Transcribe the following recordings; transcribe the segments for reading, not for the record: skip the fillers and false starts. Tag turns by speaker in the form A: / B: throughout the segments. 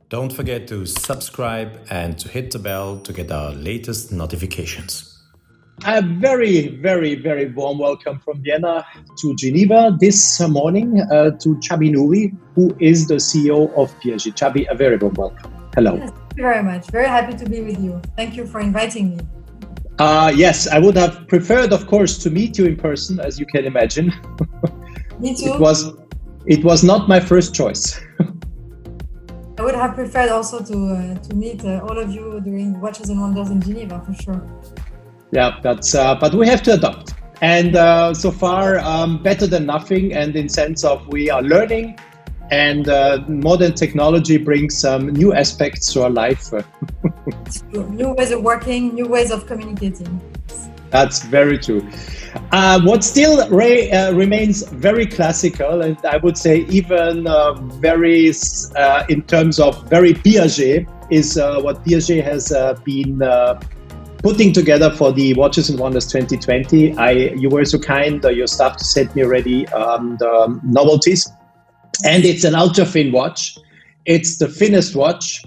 A: Don't forget to subscribe and to hit the bell to get our latest notifications.
B: A very, very, very warm welcome from Vienna to Geneva this morning to Chabi Nouri, who is the CEO of Piaget. Chabi, a very warm welcome. Hello.
C: Yes, thank you very much. Very happy to be with you. Thank you for inviting me.
B: Yes, I would have preferred, of course, to meet you in person, as you can imagine.
C: Me too.
B: It was not my first choice.
C: I would have preferred also to meet all of you during Watches and Wonders in Geneva, for sure.
B: Yeah, but we have to adapt. And so far, better than nothing. And in sense of we are learning, and modern technology brings some new aspects to our life.
C: New ways of working, new ways of communicating.
B: That's very true. What still remains very classical, and I would say even very, in terms of very Piaget, is what Piaget has been putting together for the Watches and Wonders 2020. You were so kind, your staff, to send me already the novelties. And it's an ultra thin watch. It's the thinnest watch.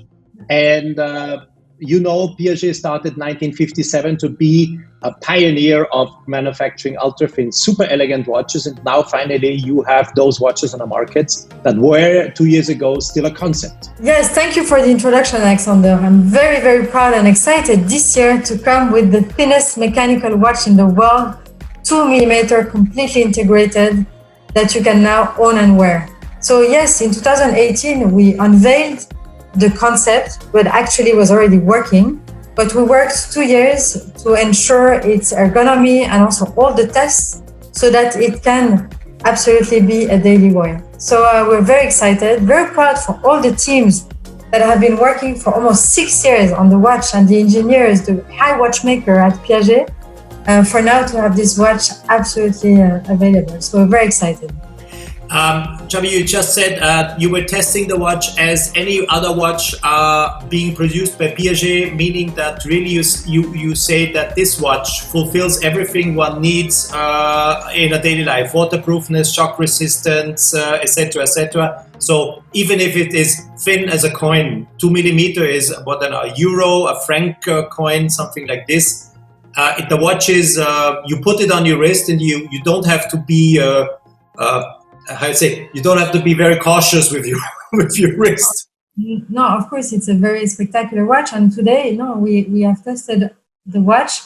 B: And Piaget started 1957 to be a pioneer of manufacturing ultra thin, super elegant watches. And now finally you have those watches on the market that were 2 years ago still a concept.
C: Yes, thank you for the introduction, Alexander. I'm very, very proud and excited this year to come with the thinnest mechanical watch in the world, 2mm, completely integrated, that you can now own and wear. So yes, in 2018, we unveiled the concept, but actually was already working. But we worked 2 years to ensure its ergonomy and also all the tests so that it can absolutely be a daily wear. So we're very excited, very proud for all the teams that have been working for almost 6 years on the watch, and the engineers, the high watchmaker at Piaget, for now to have this watch absolutely available. So we're very excited.
A: Chabi, you just said you were testing the watch as any other watch being produced by Piaget, meaning that really you say that this watch fulfills everything one needs in a daily life: waterproofness, shock resistance, etc., etc. So even if it is thin as a coin, 2mm is a euro, a franc coin, something like this. The watch is you put it on your wrist, and you don't have to be you don't have to be very cautious with your wrist.
C: No, of course, it's a very spectacular watch. And today, we have tested the watch,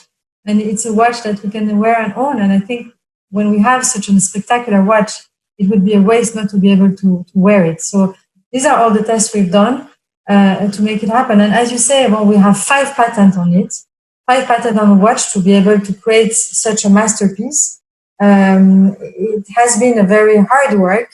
C: and it's a watch that we can wear and own. And I think when we have such a spectacular watch, it would be a waste not to be able to wear it. So these are all the tests we've done to make it happen. And as you say, we have 5 patents on it, 5 patents on the watch to be able to create such a masterpiece. It has been a very hard work,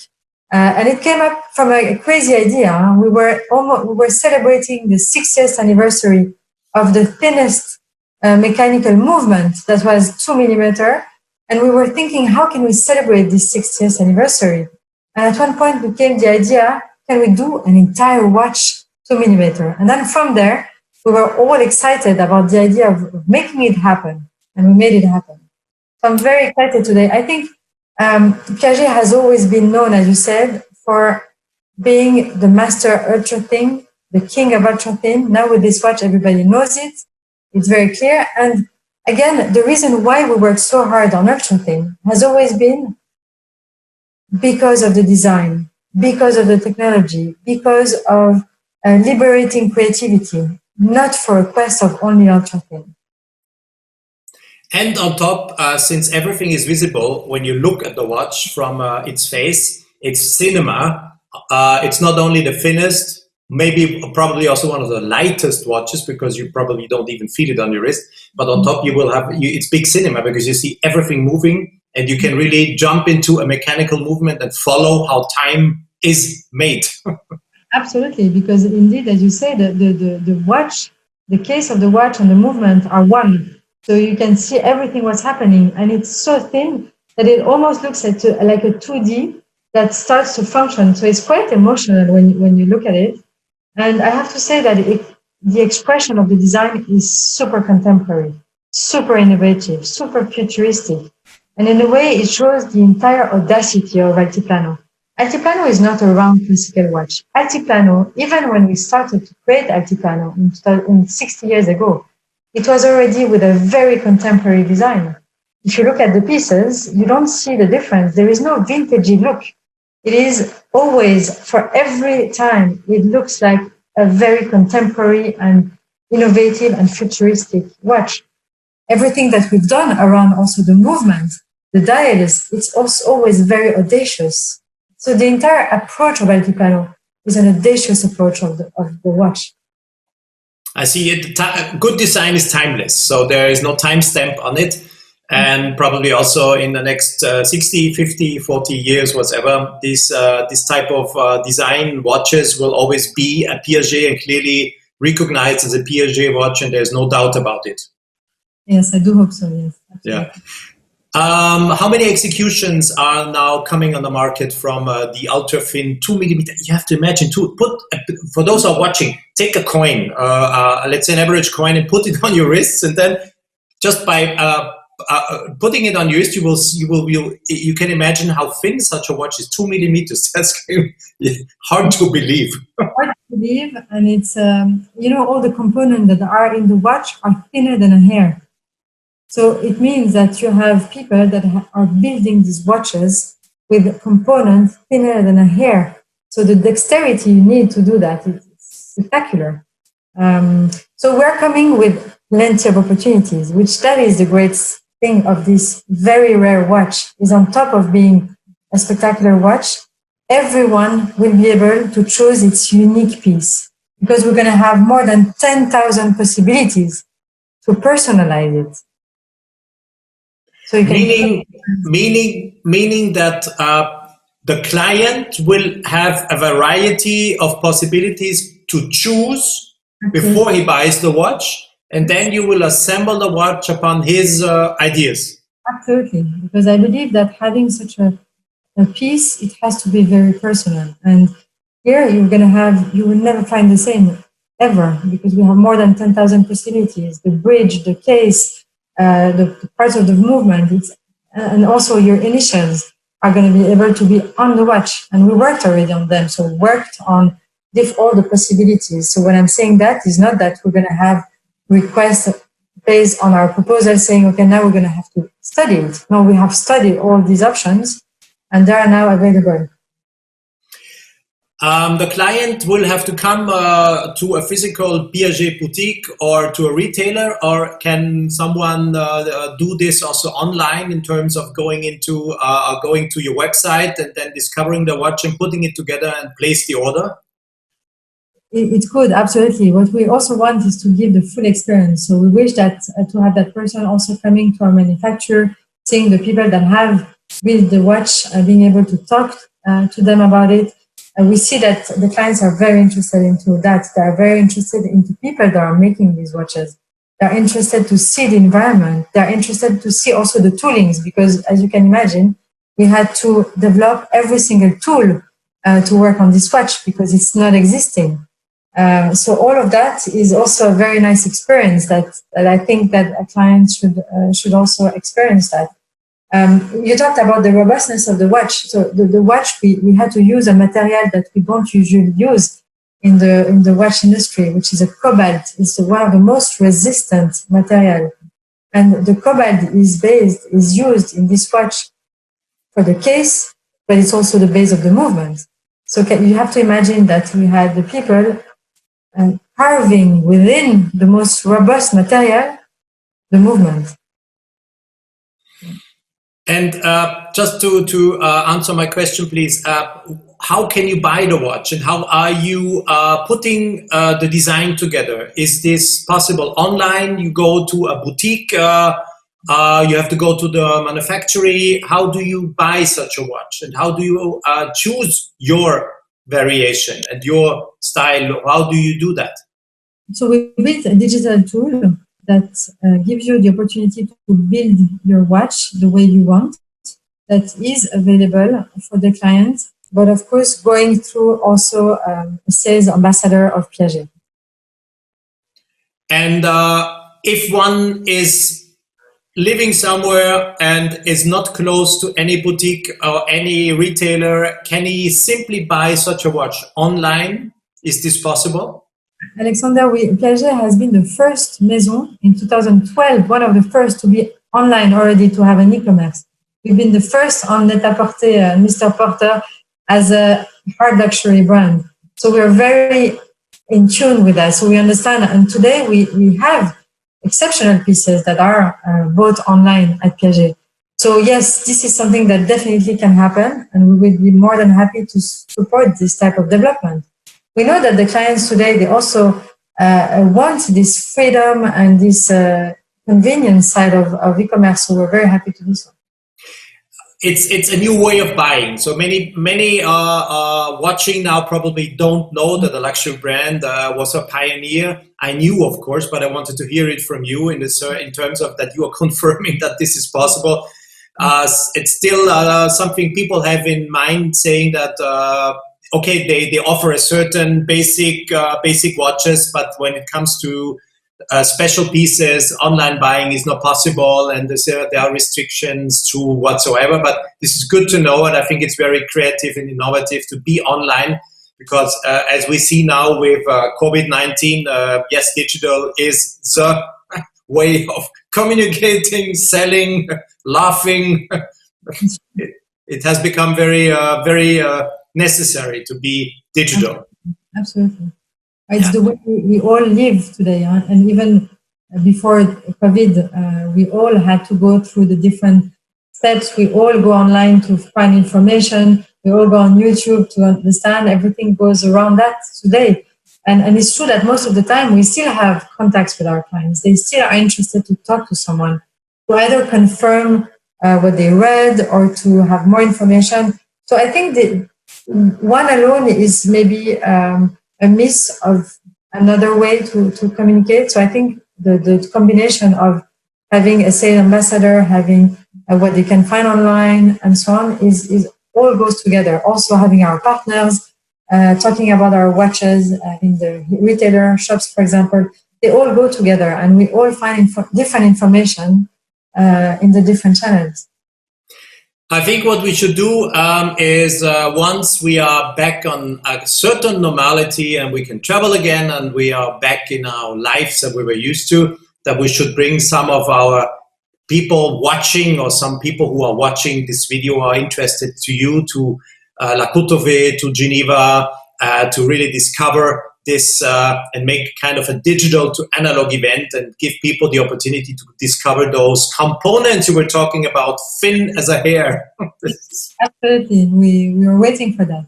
C: and it came up from a crazy idea. We were celebrating the 60th anniversary of the thinnest mechanical movement that was 2mm, and we were thinking, how can we celebrate this 60th anniversary? And at one point became the idea, can we do an entire watch 2mm? And then from there, we were all excited about the idea of making it happen, and we made it happen. So I'm very excited today. I think Piaget has always been known, as you said, for being the master ultra thin, the king of ultra thin. Now with this watch, everybody knows it. It's very clear. And again, the reason why we work so hard on ultra thin has always been because of the design, because of the technology, because of liberating creativity, not for a quest of only ultra thin.
A: And on top, since everything is visible, when you look at the watch from its face, it's cinema. It's not only the thinnest, probably also one of the lightest watches, because you probably don't even feel it on your wrist. But on top, you will have it's big cinema, because you see everything moving, and you can really jump into a mechanical movement and follow how time is made.
C: Absolutely, because indeed, as you say, the watch, the case of the watch and the movement are one. So you can see everything what's happening, and it's so thin that it almost looks like a 2D that starts to function. So it's quite emotional when you look at it. And I have to say that the expression of the design is super contemporary, super innovative, super futuristic. And in a way, it shows the entire audacity of Altiplano. Altiplano is not a round classical watch. Altiplano, even when we started to create Altiplano in 60 years ago, it was already with a very contemporary design. If you look at the pieces, you don't see the difference. There is no vintagey look. It is always, for every time, it looks like a very contemporary and innovative and futuristic watch. Everything that we've done around also the movement, the dial it's also always very audacious. So the entire approach of Altiplano is an audacious approach of the watch.
A: I see it. Good design is timeless, so there is no timestamp on it. And probably also in the next 60, 50, 40 years, whatever, this type of design watches will always be a Piaget and clearly recognized as a Piaget watch, and there's no doubt about it.
C: Yes, I do hope so, yes. Absolutely.
A: Yeah. How many executions are now coming on the market from the ultra thin 2mm? You have to imagine, for those who are watching, take a coin, let's say an average coin, and put it on your wrists, and then just by putting it on your wrist, you can imagine how thin such a watch is. 2mm. That's hard to believe.
C: Hard to believe, and it's all the components that are in the watch are thinner than a hair. So it means that you have people that are building these watches with components thinner than a hair. So the dexterity you need to do that is spectacular. So we're coming with plenty of opportunities, which that is the great thing of this very rare watch, is on top of being a spectacular watch, everyone will be able to choose its unique piece, because we're going to have more than 10,000 possibilities to personalize it. So you can
A: meaning that the client will have a variety of possibilities to choose before he buys the watch, and then you will assemble the watch upon his ideas.
C: Absolutely, because I believe that having such a piece, it has to be very personal. And here you will never find the same ever, because we have more than 10,000 possibilities. The bridge, the case, the parts of the movement, and also your initials are going to be able to be on the watch. And we worked already on them. So we worked on all the possibilities. So when I'm saying that, is not that we're going to have requests based on our proposal saying, okay, now we're going to have to study it. No, we have studied all these options and they are now available.
A: The client will have to come to a physical Piaget boutique or to a retailer, or can someone do this also online in terms of going to your website and then discovering the watch and putting it together and place the order?
C: It could, absolutely. What we also want is to give the full experience. So we wish that to have that person also coming to our manufacturer, seeing the people that have built the watch, being able to talk to them about it. We see that the clients are very interested into that. They are very interested into people that are making these watches. They're interested to see the environment. They're interested to see also the toolings, because as you can imagine, we had to develop every single tool to work on this watch because it's not existing. So all of that is also a very nice experience that I think that a client should also experience that. You talked about the robustness of the watch. So the watch, we had to use a material that we don't usually use in the watch industry, which is a cobalt. It's one of the most resistant material. And the cobalt is used in this watch for the case, but it's also the base of the movement. So you have to imagine that we had the people carving within the most robust material the movement.
A: And just to answer my question, please, how can you buy the watch and how are you putting the design together? Is this possible online? You go to a boutique, you have to go to the manufacturer. How do you buy such a watch? And how do you choose your variation and your style? How do you do that?
C: So we built a digital tool that gives you the opportunity to build your watch the way you want, that is available for the client, but of course going through also a sales ambassador of Piaget.
A: And if one is living somewhere and is not close to any boutique or any retailer, can he simply buy such a watch online? Is this possible?
C: Alexander, Piaget has been the first maison in 2012, one of the first to be online already, to have an e-commerce. We've been the first on Net-a-Porter, Mr. Porter, as a hard luxury brand. So we are very in tune with that. So we understand. And today we have exceptional pieces that are bought online at Piaget. So yes, this is something that definitely can happen. And we will be more than happy to support this type of development. We know that the clients today, they also want this freedom and this convenience side of e-commerce. So we're very happy to do so.
A: It's a new way of buying. So many watching now probably don't know that the luxury brand was a pioneer. I knew, of course, but I wanted to hear it from you in terms of that you are confirming that this is possible. It's still something people have in mind, saying that okay, they offer a certain basic watches, but when it comes to special pieces, online buying is not possible, and there are restrictions to whatsoever. But this is good to know, and I think it's very creative and innovative to be online, because as we see now with COVID-19, yes, digital is the way of communicating, selling, laughing. It has become very necessary to be digital.
C: Absolutely. It's the way we all live today. And even before COVID, we all had to go through the different steps. We all go online to find information. We all go on YouTube to understand. Everything goes around that today. And it's true that most of the time we still have contacts with our clients. They still are interested to talk to someone to either confirm what they read or to have more information. So I think that one alone is maybe a miss of another way to communicate. So I think the combination of having a sales ambassador, having what they can find online and so on is all goes together. Also having our partners, talking about our watches in the retailer shops, for example, they all go together and we all find different information in the different channels.
A: I think what we should do is once we are back on a certain normality and we can travel again and we are back in our lives that we were used to, that we should bring some of our people watching or some people who are watching this video are interested to you, to La Courtauvet, to Geneva, to really discover this and make kind of a digital to analog event and give people the opportunity to discover those components you were talking about, thin as a hair.
C: Absolutely, we are waiting for that.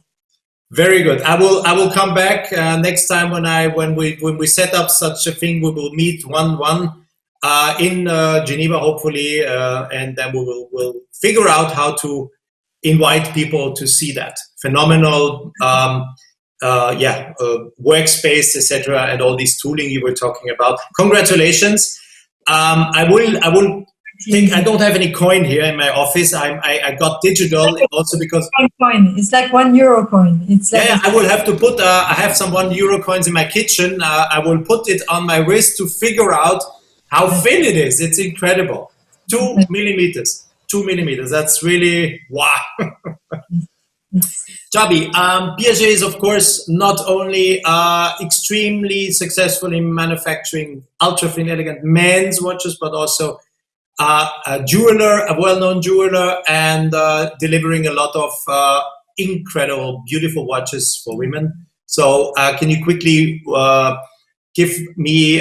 A: Very good. I will come back next time when we set up such a thing. We will meet one in Geneva, hopefully, and then we'll figure out how to invite people to see that phenomenal. Workspace, etc., and all this tooling you were talking about. Congratulations. I will think I don't have any coin here in my office. I got digital also because
C: coin. It's like €1 coin. It's like
A: I will have to put. I have some €1 coins in my kitchen. I will put it on my wrist to figure out how thin it is. It's incredible. 2 millimeters. 2 millimeters. That's really wow. Chabi, Piaget is, of course, not only extremely successful in manufacturing ultra-thin, elegant men's watches, but also a jeweler, a well-known jeweler, and delivering a lot of incredible, beautiful watches for women. So can you quickly give me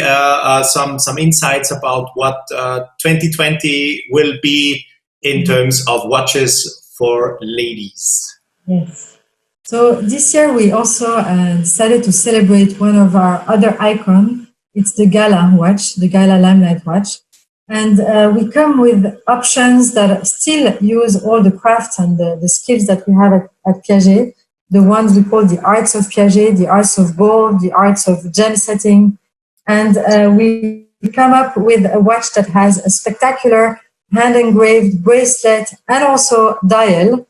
A: some insights about what 2020 will be in terms of watches for ladies?
C: Yes. So this year we also decided to celebrate one of our other icons. It's the Gala watch, the Gala Limelight watch. And we come with options that still use all the crafts and the skills that we have at Piaget, the ones we call the arts of Piaget, the arts of gold, the arts of gem setting. And we come up with a watch that has a spectacular hand-engraved bracelet and also dial,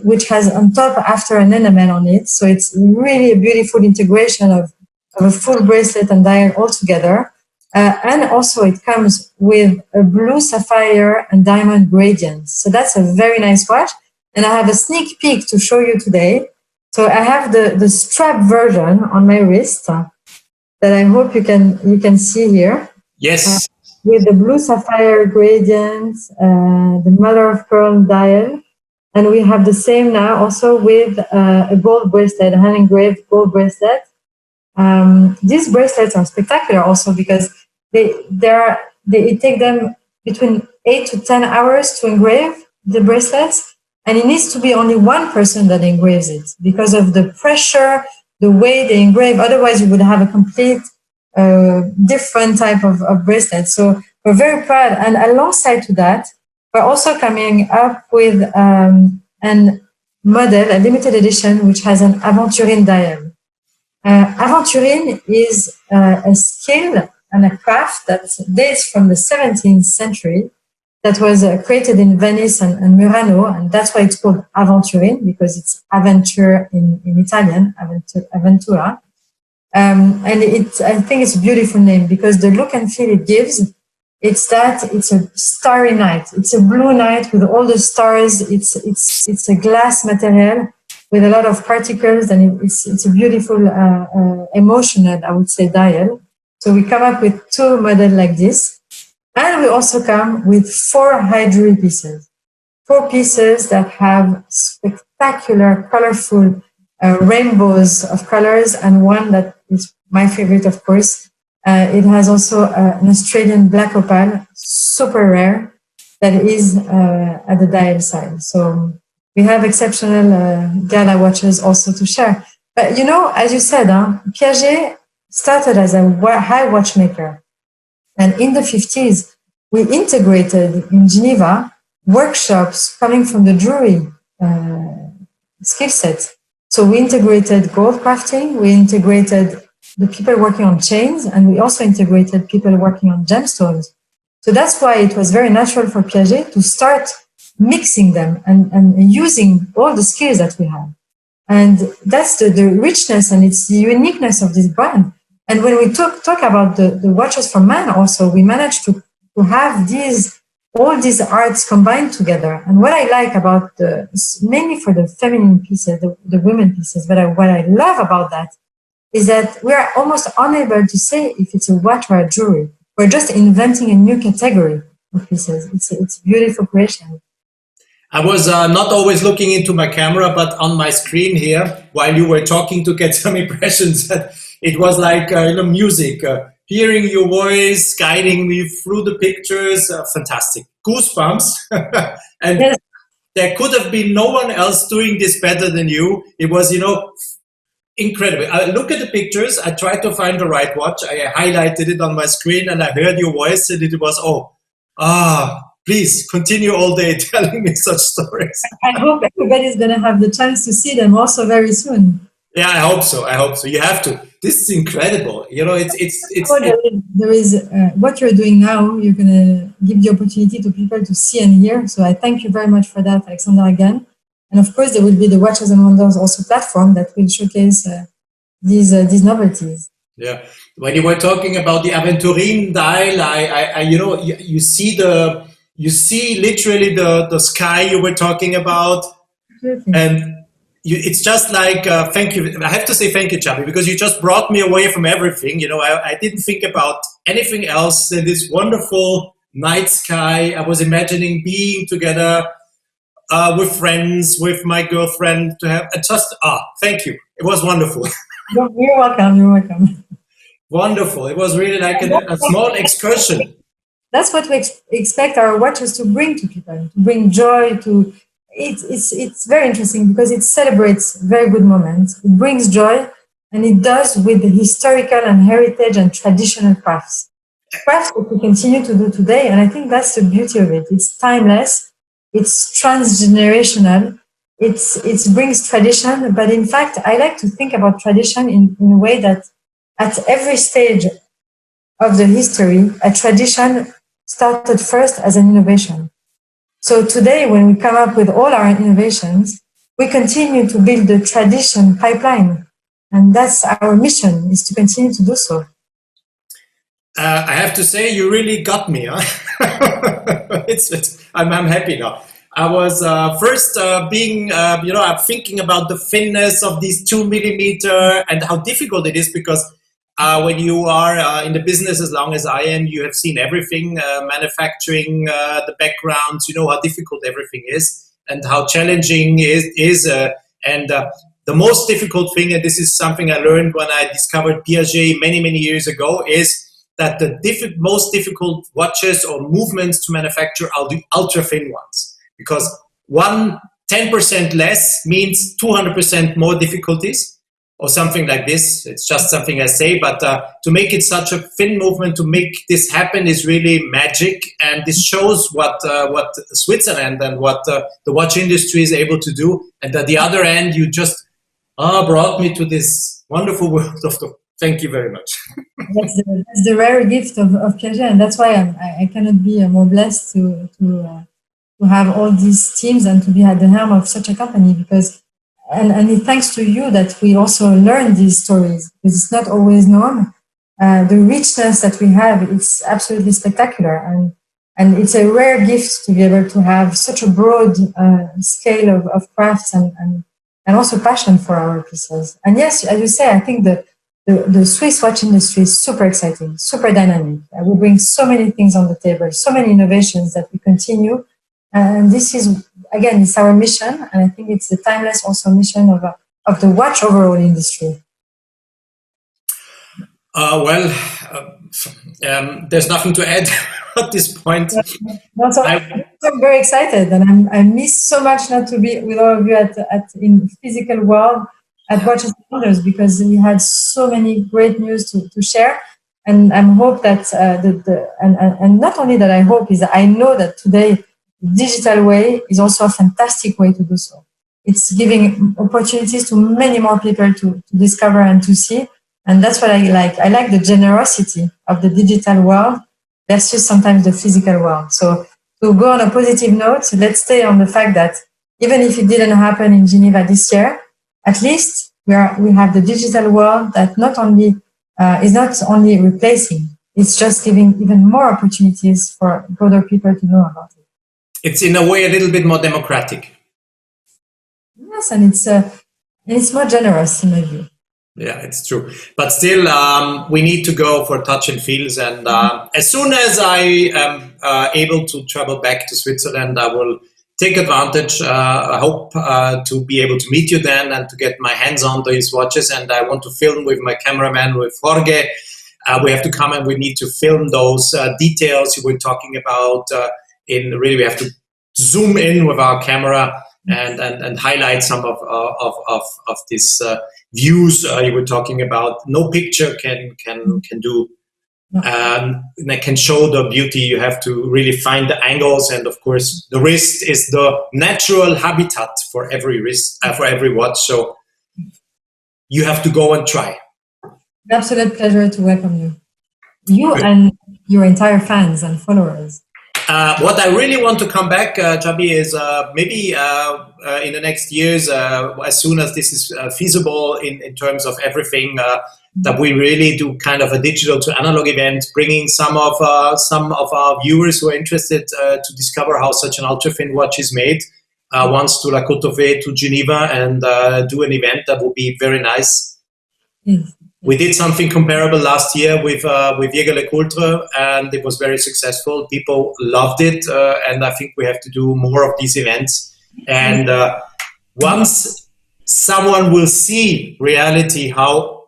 C: which has on top after an enamel on it. So it's really a beautiful integration of a full bracelet and dial all together. And also it comes with a blue sapphire and diamond gradient. So that's a very nice watch. And I have a sneak peek to show you today. So I have the strap version on my wrist that I hope you can see here.
A: Yes.
C: With the blue sapphire gradient, the mother of pearl dial. And we have the same now also with a gold bracelet, a hand engraved gold bracelet. These bracelets are spectacular also because it take them between 8 to 10 hours to engrave the bracelets. And it needs to be only one person that engraves it because of the pressure, the way they engrave. Otherwise, you would have a complete different type of bracelet. So we're very proud. And alongside to that, we're also coming up with an model, a limited edition, which has an aventurine dial. Aventurine is a skill and a craft that dates from the 17th century that was created in Venice and Murano, and that's why it's called aventurine, because it's adventure in Italian, avventura. And I think it's a beautiful name because the look and feel it gives, it's a starry night. It's a blue night with all the stars. It's a glass material with a lot of particles, and it's a beautiful, emotional, I would say, dial. So we come up with two models like this. And we also come with 4 high jewelry pieces. 4 pieces that have spectacular, colorful rainbows of colors, and one that is my favorite, of course. It has also an Australian black opal, super rare, that is at the dial side. So we have exceptional gala watches also to share. But you know, as you said, Piaget started as a high watchmaker. And in the 50s, we integrated in Geneva workshops coming from the jewelry skill set. So we integrated gold crafting, we integrated the people working on chains, and we also integrated people working on gemstones. So that's why it was very natural for Piaget to start mixing them and using all the skills that we have. And that's the richness and it's the uniqueness of this brand. And when we talk about the watches for men also, we managed to have all these arts combined together. And what I like about mainly for the feminine pieces, the women pieces, but what I love about that is that we are almost unable to say if it's a watch or a jewelry. We're just inventing a new category of pieces. It's a beautiful creation.
A: I was not always looking into my camera, but on my screen here, while you were talking to get some impressions, that it was like music, hearing your voice, guiding me through the pictures, fantastic. Goosebumps. And yes. There could have been no one else doing this better than you. It was, incredible. I look at the pictures, I tried to find the right watch, I highlighted it on my screen, and I heard your voice, and it was, please continue all day telling me such stories.
C: I hope everybody's going to have the chance to see them also very soon.
A: Yeah, I hope so. You have to. This is incredible.
C: There is what you're doing now. You're going to give the opportunity to people to see and hear. So I thank you very much for that, Alexander, again. And of course, there will be the Watches and Wonders also platform that will showcase these novelties.
A: Yeah. When you were talking about the aventurine dial, you see literally the sky you were talking about.
C: Absolutely.
A: And it's just like, thank you. I have to say thank you, Chabi, because you just brought me away from everything. I didn't think about anything else than this wonderful night sky. I was imagining being together with friends, with my girlfriend, to have thank you. It was wonderful.
C: You're welcome.
A: Wonderful. It was really like a small excursion.
C: That's what we expect our watches to bring to people, to bring joy to. It's very interesting because it celebrates very good moments. It brings joy, and it does with the historical and heritage and traditional crafts that we continue to do today. And I think that's the beauty of it. It's timeless. It's transgenerational. It brings tradition. But in fact, I like to think about tradition in a way that at every stage of the history, a tradition started first as an innovation. So today, when we come up with all our innovations, we continue to build the tradition pipeline. And that's our mission, is to continue to do so.
A: I have to say, you really got me. Huh? I'm happy now. I was first being, I'm thinking about the thinness of these 2 millimeter and how difficult it is, because when you are in the business as long as I am, you have seen everything, manufacturing, the backgrounds, you know how difficult everything is and how challenging it is. The most difficult thing, and this is something I learned when I discovered Piaget many, many years ago, is that the most difficult watches or movements to manufacture are the ultra thin ones, because 10% less means 200% more difficulties or something like this. It's just something I say, but to make it such a thin movement, to make this happen is really magic, and this shows what Switzerland and what the watch industry is able to do. And at the other end, you just brought me to this wonderful world of the. Thank you very much.
C: That's the rare gift of Piaget, and that's why I cannot be more blessed to have all these teams and to be at the helm of such a company, because and thanks to you that we also learn these stories, because it's not always known. The richness that we have, it's absolutely spectacular, and it's a rare gift to be able to have such a broad scale of crafts and also passion for our pieces. And yes, as you say, I think the Swiss watch industry is super exciting, super dynamic. We bring so many things on the table, so many innovations that we continue. And this is, again, it's our mission. And I think it's the timeless also mission of the watch overall industry.
A: There's nothing to add at this point.
C: No, so I'm very excited, and I miss so much not to be with all of you in physical world at Watches and Wonders, because we had so many great news to share. And I hope that and not only that I hope, is that I know that today digital way is also a fantastic way to do so. It's giving opportunities to many more people to discover and to see. And that's what I like. I like the generosity of the digital world versus sometimes the physical world. So to go on a positive note, let's stay on the fact that even if it didn't happen in Geneva this year, at least we have the digital world that is not only replacing, it's just giving even more opportunities for broader people to know about it.
A: It's in a way a little bit more democratic.
C: Yes, and it's more generous in my view.
A: Yeah, it's true. But still, we need to go for touch and feels. And as soon as I am able to travel back to Switzerland, I will take advantage. I hope to be able to meet you then and to get my hands on these watches. And I want to film with my cameraman, with Jorge. We have to come and we need to film those details you were talking about. We have to zoom in with our camera and highlight some of these views you were talking about. No picture can do. That can show the beauty. You have to really find the angles, and of course, the wrist is the natural habitat for every wrist, for every watch. So you have to go and try.
C: Absolute pleasure to welcome you and your entire fans and followers.
A: What I really want to come back, Chabi, is maybe in the next years, as soon as this is feasible in terms of everything, that we really do kind of a digital to analog event, bringing some of our viewers who are interested to discover how such an ultra thin watch is made, once to La Côte-d'Or, to Geneva, and do an event that would be very nice.
C: Yes.
A: We did something comparable last year with Jaeger-LeCoultre, and it was very successful. People loved it, and I think we have to do more of these events. And once someone will see reality, how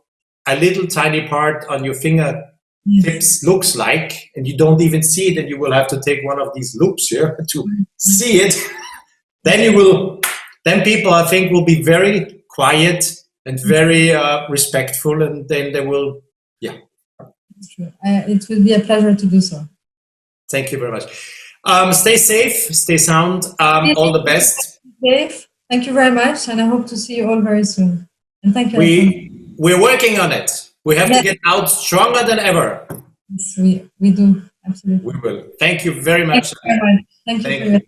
A: a little tiny part on your fingertips looks like, and you don't even see it, and you will have to take one of these loops here to see it, then people, I think, will be very quiet and very respectful, and then they will, yeah.
C: That's true. It will be a pleasure to do so.
A: Thank you very much. Stay safe, stay sound, all the best.
C: Safe. Thank you very much, and I hope to see you all very soon. And thank you.
A: We're working on it. We have to get out stronger than ever.
C: Yes, we do, absolutely.
A: We will. Thank you very much.
C: Thank you very much. Thank you.